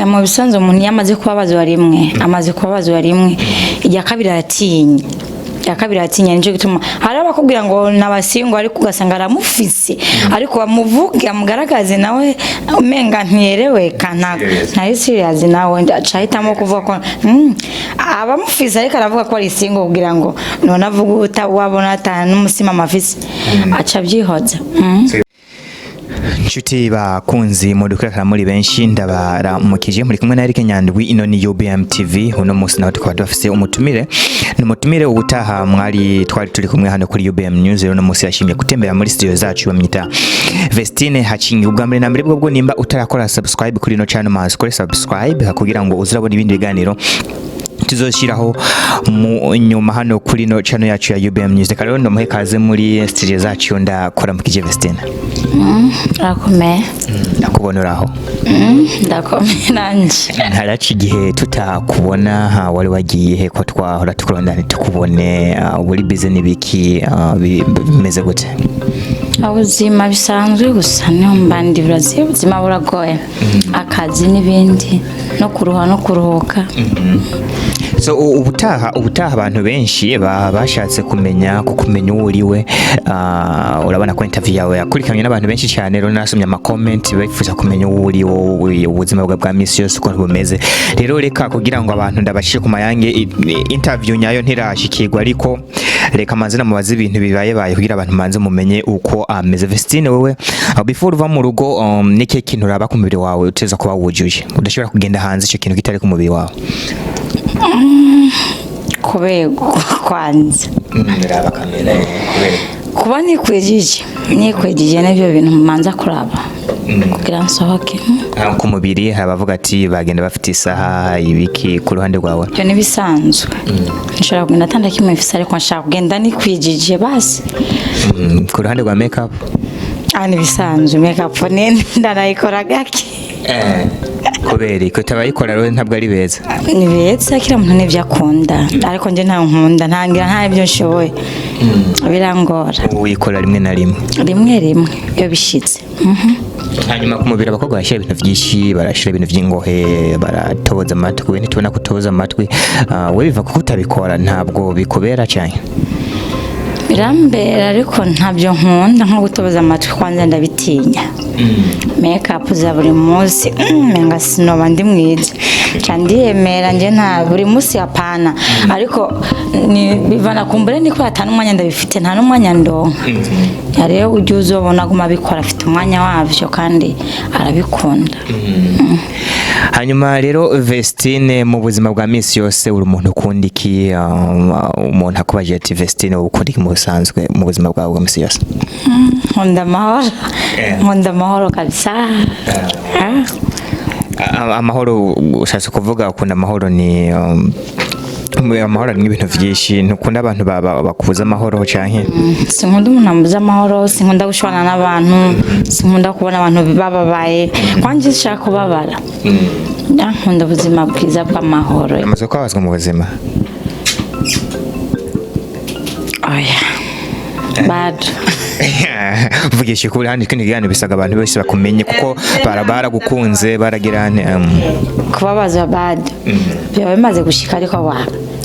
mu bisanzwe umuntu yamaze kubabazwa rimwe amaze kubabazwa rimwe ijya kabiri aratinya nicyo gituma hari abakubwira ngo nabasingo ariko ugasanga aramufise ariko bamuvuge amugaragaze nawe umenga ntiyerewe nta serious nawe acahitamo kuvuga ko abamufise ariko aravuga ko ari singo kugira ngo none avuga wabona atanu n'umusima amafise aca byihoza. Nshuti bakunzi mudukurikira muri benshi ndabaramukije muri kumwe na Eric Nyandwi ino ni UBM TV uno munsi naho tukaba dufise umutumire ubutaha twari turi kumwe hano kuri UBM News uno munsi yashimye gutembera muri studio zacu bamwita Vestine Hakingi ubwa mbere na mbere bwo nimba utarakora subscribe kuri no channel maze kore subscribe kugira ngo uzurabona ibindi biganiro tuzoshiraho mu nyuma hano kuri no channel yacu ya UBM News. Rero ndamuhe kaze muri studio zacu ndakora mukije Vestine. Rakomeye. Ndakubona uraho. Ndakomeye nanje. Haraci gihe tutakubona wari wagiye he ko twahora tukurondana tukubone buri busy nibiki bimeze gute? Ubuzima bisanzwe gusa niho mbandi Brazil ubuzima buragoye akazi n'ibindi no kuruhuka. So ubutaha abantu benshi bashatse kumenya uriwe urabona ko interview yawe yakurikiranye n'abantu benshi cyane rero nasomye ama comment bifuza kumenya uriwe ubuzima bwa misi yose uko bumeze. Rero reka kugira ngo abantu ndabashike ku mayange interview nyayo ntirashikirwa ariko reka manzina mubaze ibintu bibaye kugira abantu manze mumenye uko ameze. Vestine wewe before uva mu rugo nike kintu uraba ku mubiri wawe uteza kuba wujuje udashobora kugenda hanze icyo kintu kitari ku mubiri wawe? Kubego kwanza ndiraba kamera kuba nikwejeje nabyo bintu manza kuraba kugira nsohoke ku mubiri abavuga ati bagenda bafite isaha ibiki ku ruhande rwawe cyo nibisanzwe nshobora kugenda atanda kimwe mfise ariko nshaka kugenda nikwijije basi ku ruhande rwa makeup nibisanzwe makeup ndarayikora gake kubera ko tabayikora rero ntabwo ari beza ni beza kira muntu n'ivyo akunda ariko nje nta nkunda ntangira nta ibyo nshoboye birangora uyikora rimwe na rimwe iyo bishitse. Hanyuma ku mubiri abakobwa bashira ibintu byinshi barashira ibintu by'ingohe baratoboza amatwi ntitubona kutoboza amatwi we biva kuko utabikora ntabwo bikubera cyane? Birambera ariko ntabyo nkunda nko gutoboza amatwi kwanza ndabitinya. Makeup za buri munsi menga sinoba ndi mwiza kandi yemera nje nta buri munsi yapana ariko ni bivana kumbure niko atanu umwanya ndabifite nta n'umwanya ndo rero ujye uzobona guma bikora afite umwanya wavyo kandi arabikunda. Hanyuma rero Vestine mu buzima bwa misi yose uri umuntu ukunda iki umuntu akubaje ati Vestine ukunda iki mu busanzwe mu buzima bwawe bwa misi yose? Nkunda amahoro kabisa. Amahoro ushatse kuvuga ukunda amahoro ni amahoro ni ibintu byinshi ntukunda abantu bakubuza amahoro cyane? Sinkunda umuntu ambuza amahoro, sinkunda gushwana n'abantu, sinkunda kubona abantu bababaye kwanje nshaka kubabara. Nkunda ubuzima bwiza bw'amahoro. Amaze kwabazwa mu buzima? Bad. Vugisha kuri handi kindi gihano bisaga abantu bose bakumenye kuko baragukunze baragirane kubabaza bad. Byawe bimaze gushika ariko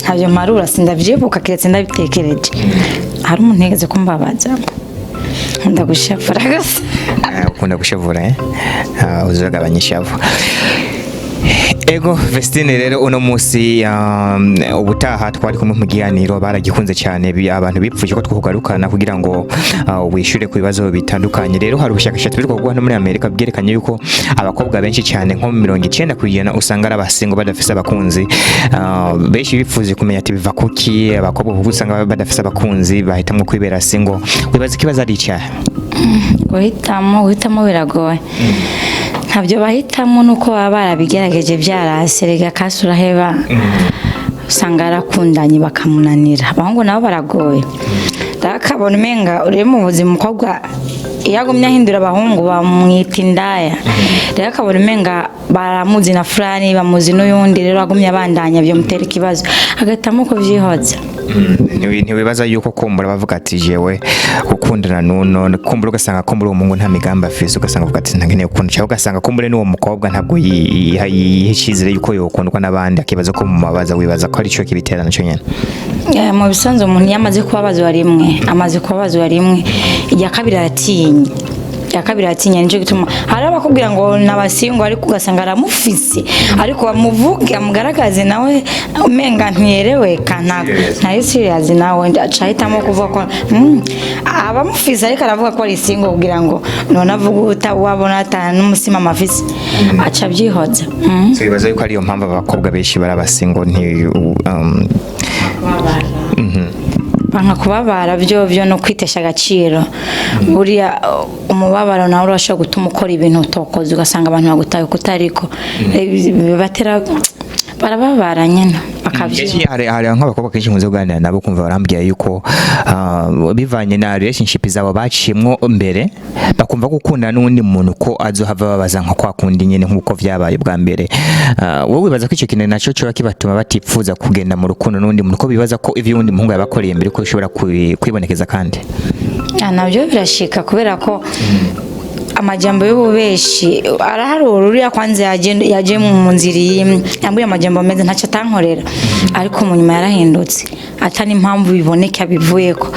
ntabyo marura sindavyibuka kiretse ndabitekereje. Hari umuntu yigeze kumbabaza ndagushavura gasa ukunda gushavura uzagabanya ishavu. Ego Vestine rero uno munsi ubutaha twari kumwe mu gihaniro baragikunze cyane abantu bipfuje ko twakugarukana kugira ngo wishure ku bibazo bitandukanye. Rero hari ubushakashatsi biri kugwa muri Amerika bwerekanye yuko abakobwa benshi cyane nko 90% usanga ari abasingo badafise abakunzi. Benshi bipfuje kumenya ati biva kuki abakobwa usanga badafise abakunzi bahitamo kwibera singo. Wibaza kibazo ari cyaha? Guhitamo biragoye. Ntabyo bahitamo nuko baba barabigerageje byaraserega kasura heba usanga arakundanye bakamunanira. Abahungu nabo baragoye. Ndakabona menga uri mu buzima umukobwa iyo agumye ahindura abahungu bamwita indaya rero akabona umenga baramuzi na fulani bamuzi n'uyundi rero agumye abandanya byo mutera ikibazo agahitamo kubyihoza. Ntiwibaza yuko kumbura bavuga ati jewe gukundana nuno kumbura ugasanga kumbura uwo mungu nta migambi afise ugasanga avuga ati ntakeneye gukunda cyangwa ugasanga kumbura n'uwo mukobwa ntabwo yihishizire yuko yokundwa n'abandi akibaza ko mu mabaza wibaza ko ari cyo kibiterana cyo nyene. Mu bisanzwe umuntu yamaze kubabazwa rimwe amaze kubabazwa rimwe ijya kabiri aratinya yakabiri atinya nico gituma hari abakubwira ngo nabasingo ariko ugasanga aramufise ariko bamuvuge amugaragaze nawe umenga ntiyerewe kana nta serious nawe acahitamo kuvuga ko abamufise ariko aravuga ko ari singo kugira ngo none avuga wabona atana n'umusima amafise aca byihoza. So bibaza yuko ari yo mpamvu abakobwa benshi barabasingo nti banka kubabara byo no kwitesha agaciro buriya umubabaro nawe urashobora gutuma ukora ibintu utokoze ugasanga abantu bagutaye kutariko batera barababara nyene bakavye. Hari nk'abakobwa kenshi nkunze kuganira nabo kumva barambwiye yuko bivanye na relationship zabo baciyemwo mbere bakumva gukunda n'undi muntu ko azohava babaza nka kwa kundi nyene nk'uko vyabaye bwa mbere. Wowe wibaza ko icyo kintu naco cyo kibatuma batipfuza kugenda mu rukundo n'undi muntu ko bibaza ko ivyo undi muhungu yabakoreye mbere ko bishobora kwibonekeza kandi nabyo birashika kubera ko amajambo y'ububeshi araharura uriya kwanza yaje mu nziri yambuye amajambo meze ntacyo atankorera ariko mu nyuma yarahindutse atani impamvu biboneka bivuyeko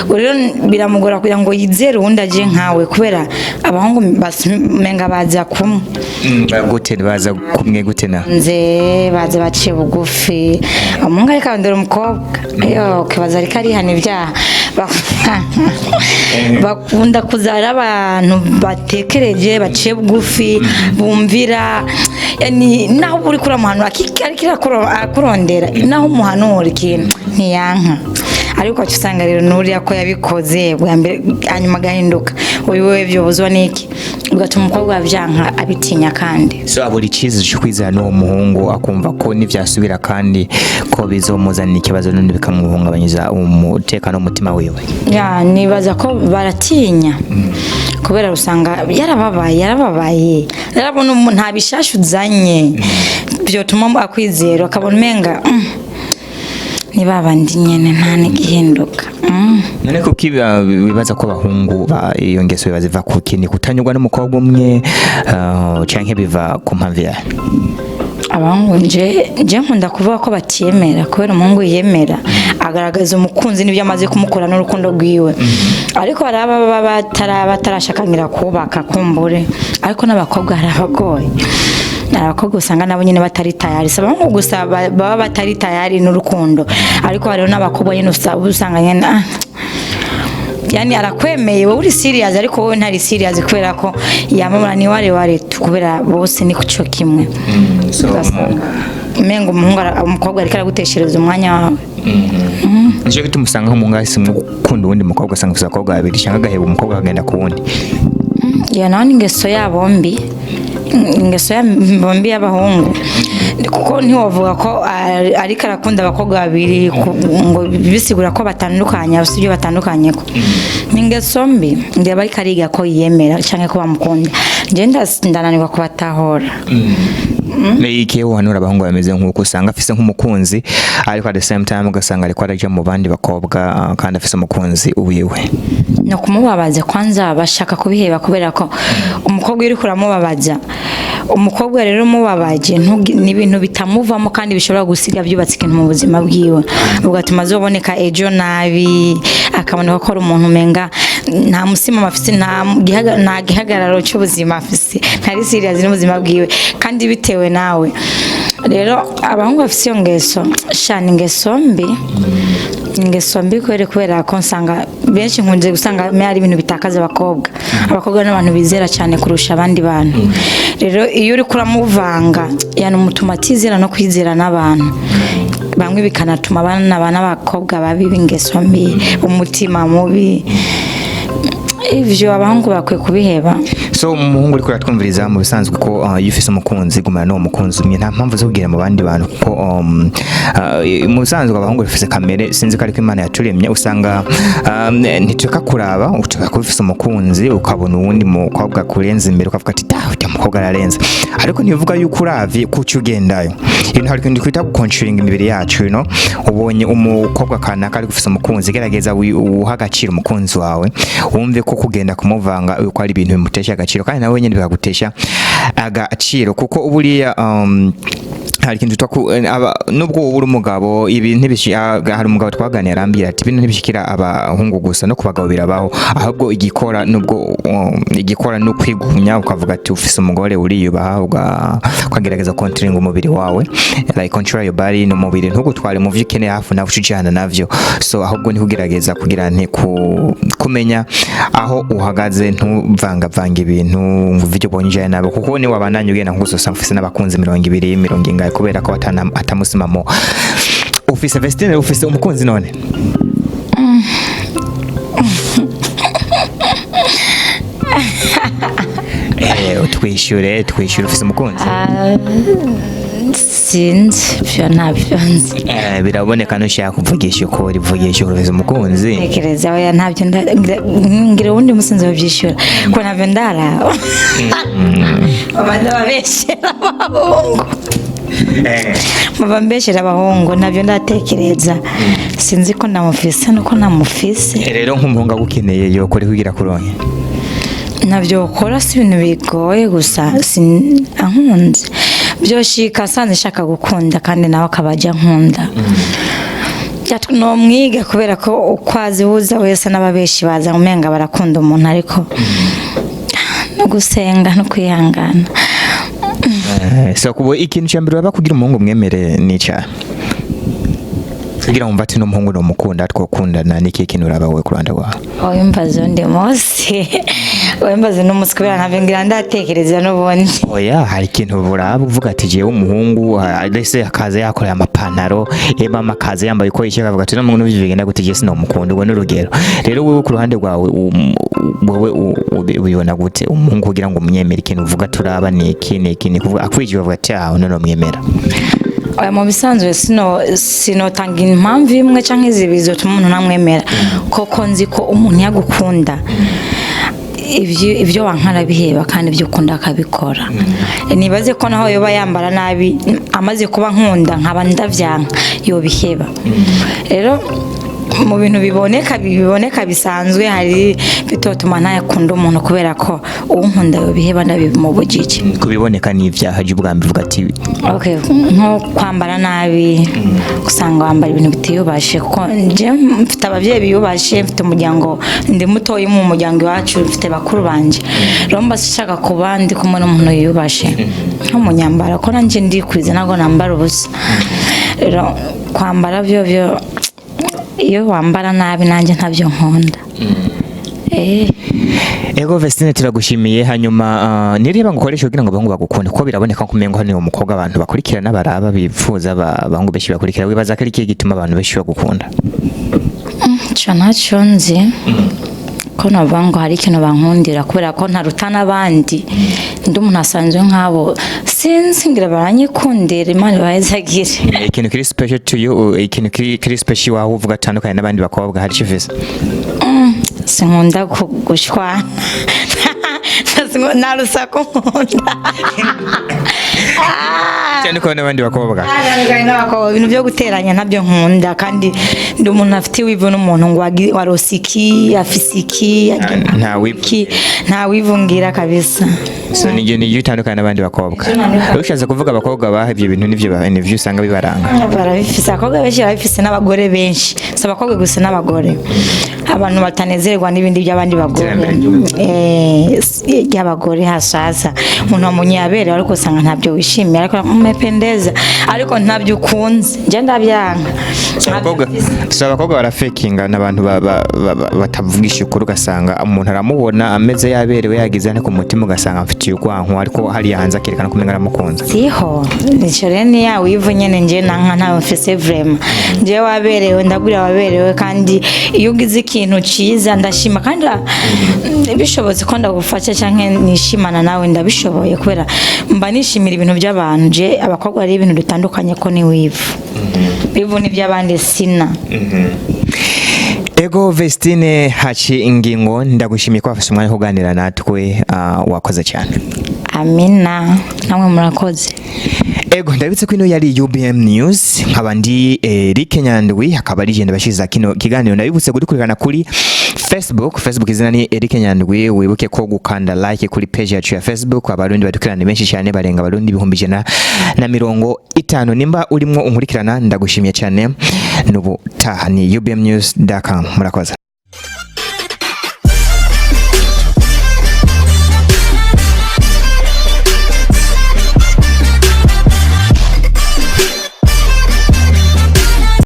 rero biramugora kugira ngo yizere undi aje nkawe kubera abahungu bamenga baza kumwe gute baza kumwe gute na nze baza baciye bugufi amunga ariko ndera umukobwa yo kibaza ariko ari hane ibyaha bakunda kuzara abantu batekereje baciye bugufi bumvira yani naho uri kuramuhanura akikira kurondera naho umuhanura ikintu ntiyanka ariko usanga rero nuriya ko yabikoze bwa mbere hanyuma gahinduka wewe byo buzwa niki ugatuma umukobwa byanka abitinya kandi so aburi cyiza cyo kwizana n'uwo muhungu akumva ko nivyasubira kandi ko bizomuzanira ikibazo none bikamuhungabanyiriza umutekano w'umutima wiwe. Ya nibaza ko baratinya kubera usanga yarababaye yarabona umuntu ntabishashuzanye byo tuma akwizera akabona umenga ni babandi nyene nta nigihinduka. None ko bibaza ko abahungu iyo ngeso bibaziva ku kindi kutanyurwa n'umukobwa umwe canke biva ku mpamvu ya abahungu nje nkunda kuvuga ko batyemera kubera umuhungu yemera agaragaza umukunzi n'ibyo amaze kumukora n'urukundo rwiwe ariko baraba batarashakangira kubaka kumbure ariko n'abakobwa harabagoye abakobwa usanga nabo nyine batari tayari abahungu gusa baba batari tayari n'urukundo ariko hariho n'abakobwa nyine usanga nyine yani arakwemeye wowe uri serious ariko wowe ntari serious kubera ko yamamara ni ware kubera bose ni kuco kimwe mengo umukobwa ariko araguteshereza umwanya wawe. Nje gituma usanga nk'umuntu ahisemo gukunda uwundi mukobwa usanga ufite abakobwa babiri cyangwa agaheba umukobwa akagenda ku wundi ya none ingeso yabo mbi ingeso y'abombi y'abahungu kuko ntiwavuga ko ariko arakunda abakobwa babiri ngo bisigura ko batandukanye abasubye batandukanye ko ingeso mbi ndeba ariko ariga ko yemera cyangwa ko bamukunda nje ndananirwa kubatahora. Iki uhanura abahungu bameze nk'uko usanga afise nk'umukunzi ariko at the same time ugasanga ariko araje mu bandi bakobwa kandi afise umukunzi uwiwe no kumubabaza kwanza bashaka kubiheba kubera ko umukobwa uri kuramubabaza umukobwa rero mubabaje ni ibintu bitamuvamo kandi bishobora gusiga byubatse ikintu mu buzima bwiwe ugatuma azoboneka ejo nabi akabona ko ari umuntu menga nta musima mafise nta gihagararo cy'ubuzima afise ntari serious n'ubuzima bwiwe kandi bitewe nawe rero abahungu bafise iyo ngeso shana ingeso mbi kubera ko nsanga benshi nkunze gusanga ari ibintu bitakaza abakobwa n'abantu bizera cyane kurusha abandi bantu rero iyo uri kuramuvanga yana umutuma atizera no kwizera n'abantu bamwe bikanatuma abana n'abakobwa babi b'ingeso mbi umutima mubi ivyo abahungu bakwiye kubiheba. So umuhungu uriko uratwumviriza mu bisanzwe ko iyo ufise umukunzi gumana n'uwo mukunzi umwe nta mpamvu zo kugira mu bandi bantu ko mu bisanzwe abahungu bafise kamere sinzi ko ariko Imana yaturemye usanga ntituka kuraba utuka ko ufise umukunzi ukabona uwundi mukobwa kurenza imbere ukavuga ati ujya mukobwa ararenza ariko ntibivuga yuko uravye kuki ugendayo ibintu hari kwindi kwita controlling imibiri yacu ubonye umukobwa kanaka ari gufise umukunzi gerageza uha agaciro umukunzi wawe wumve ko kugenda kumuvanga uko ari ibintu bimutesha agaciro kandi nawe nyine bikagutesha agaciro kuko uburiya hari ikintu nubwo ubura umugabo ibi hari umugabo twaganira arambira ati ibintu ntibishikira abahungu gusa no kubagabo birabaho ahubwo igikora nubwo igikora no kwigunya ukavuga ati ufise umugore uriyubaha ukagerageza controlling umubiri wawe like control your body no mubiri ntugutware mu vyikene hafu nawe ucijana navyo so ahubwo ni kugerageza kugira nte kumenya aho uhagaze ntuvanga ibintu video bonje nabo kuko ni wabananye ugenda ngusosa ufise n'abakunzi 200 ingahe kubera ko atamusimamo ufise Vestine ufise umukunzi none twishyure ufise umukunzi sinzi byo ntabyo nzi biraboneka nushaka kuvugisha uko rivugisha ufise umukunzi tekereza oya ntabyo ngira ubundi musinzi babyishyura ko ntabyo ndara abandi babeshera abahungu mubambeshera abahungu ntabyo ndatekereza sinzi ko namufise nuko namufise rero nk'umuhungu agukeneye yokore kugira kuronke nabyo ukora si ibintu bigoye gusa ankunze byoshika sanze shaka gukunda kandi nawe akabajya nkunda no mwiga kubera ko ukwazi uza wese n'ababeshi baza umenga barakunda umuntu ariko no gusenga no kwihangana so kubo ikintu cyambere baba kugira umuhungu mwemere nica kugira ngo mbati no muhungu no mukunda twokundana niki kintu uraba we kuranda rwawe oyumbazo ndi mose oyumbazo no musi kubera ntabyo ngira ndatekereza n'ubundi oya hari ikintu buraba uvuga ati jewe umuhungu alese akaza yakora amapantaro mama akaza yambaye ko ishaka avuga ati no muntu bivigenda gutegese sino mukunda ubwo n'urugero rero wewe ku ruhande rwawe wowe ubibona gute umuhungu kugira ngo umunyemere ikintu uvuga turaba niki kuvuga akwijiwe avuga ati none mwemera oya mu bisanzwe sino tanga impamvu imwe canke zibizo tumuntu namwemera koko nzi ko umuntu yagukunda ibyo wankara biheba kandi ibyo ukunda akabikora nibaze ko naho yoba yambara nabi amaze kuba nkunda nkaba ndavyanka yobiheba rero mu bintu biboneka bisanzwe hari bitotuma ntayakunda umuntu kubera ko unkunda yobiheba ndabimubujije kubiboneka n'ivyaha by'ubwambi vuga ati okay nko kwambara nabi usanga wambara ibintu bitiyubashe kuko nje mfite abavyeyi biyubashe mfite umuryango ndi mutoyi mu muryango wacu mfite bakuru banje romba sishaka kuba ndi kumwe n'umuntu yiyubashe nko munyambara ko nanje ndikwiza nago nambara ubusa rero kwambara byo iyo wambara nabi nanjye ntabyo nkunda Ego Vestine turagushimiye hanyuma niriba ngukoresha kugira ngo bahungu bagukunda ko biraboneka ko umengo hano umukobwa abantu bakurikirana baraba bifuza bahungu beshi bakurikira wibaza ko ari kiye gituma abantu beshi bagukunda Naco nzi ko nabango hari ikintu bankundira kubera ko ntarutana abandi ndi umuntu asanzwe nkabo sinzi ngira baranyikundira Imana bayizagire ikintu kiri special to you ikintu kiri special waho uvuga atandukanye n'abandi bakobwa hari kivisa sinkunda gushwana narusaku nkunda cyane ko n'abandi bakobwa ibintu byo guteranya ntabyo nkunda kandi ndi umuntu afite wivu n'umuntu ngo warosiki afisiki nta wivungira kabisa so nije utandukanye n'abandi bakobwa ushaze kuvuga abakobwa bahevye ibintu nivyo usanga bibaranga barabifise abakobwa benshi barabifise n'abagore benshi so abakobwa gusa n'abagore abantu batanezerwa n'ibindi by'abandi bagore y'abagore hasasa umuntu amunyabere ariko usanga ntabyo wishimiye ariko umependeza ariko ntabyo ukunze nje ndabyanga abakobwa barafakinga n'abantu batavugisha ukuri ugasanga umuntu aramubona ameze yaberewe yagize ne ku mutima ugasanga afite agufitiye urwanko ariko hariya hanze akerekana ko umenga aramukunze siho nico rero ni yawe ivu nyene nje nanka ntawe mfise vraiment nje waberewe ndagurira waberewe kandi iyo ugize ikintu ciza ndashima kandi bishobotse ko ndagufasha canke nishimana nawe ndabishoboye kubera mba nishimira ibintu by'abantu je abakobwa ari ibintu dutandukanye ko ni wivu bivu ni by'abandi sina Ego Vestine Hachi Ingingo ndagushimiye ko wafashe umwanya kuganira natwe wakoze cyane. Amina namwe murakoze. Ego ndabitse ko ino yari UBM News nkaba ndi Eric Nyandwi hakaba ari genda bashiza kino kiganiro ndabibutse gukurikirana kuri Facebook izina ni Eric Nyandwi wibuke ko gukanda like kuri page yacu ya Facebook abarundi badukirana benshi cyane barenga abarundi 150 nimba urimo unkurikirana ndagushimiye cyane n'ubu taha ni ubmnews.com murakoze.